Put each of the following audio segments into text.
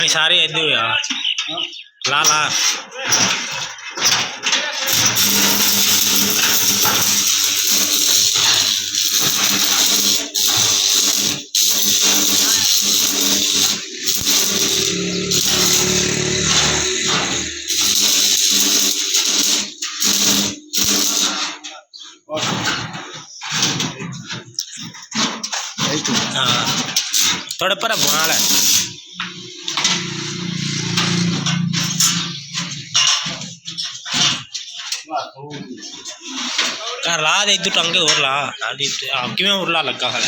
पानी सारे इधर यार ला ला हाँ थोड़े पर बुआल है ला दे इधर टंगे और ला आपकी में उरला लगा है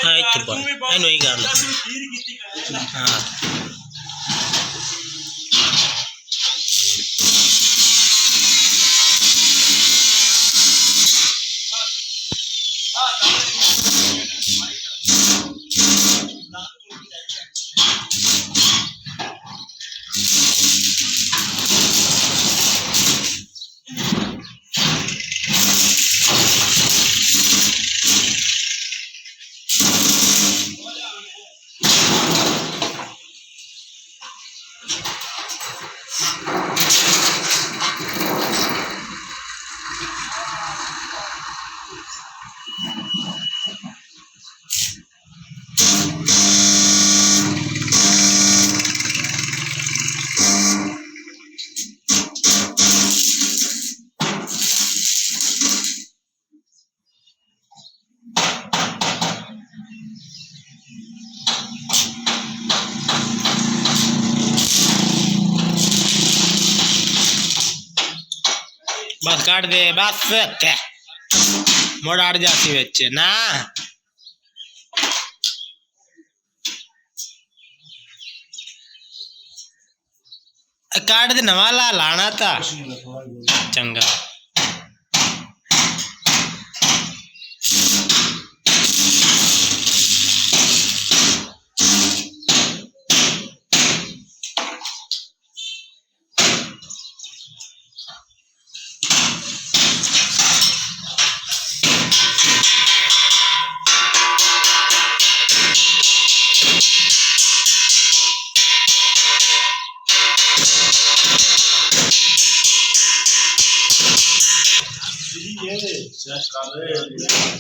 हाँ इधर पर नहीं गाना हाँ बस काट दे बस मोड़ आड़ जाती बच्चे ना काट दे नवाला लाना था चंगा ये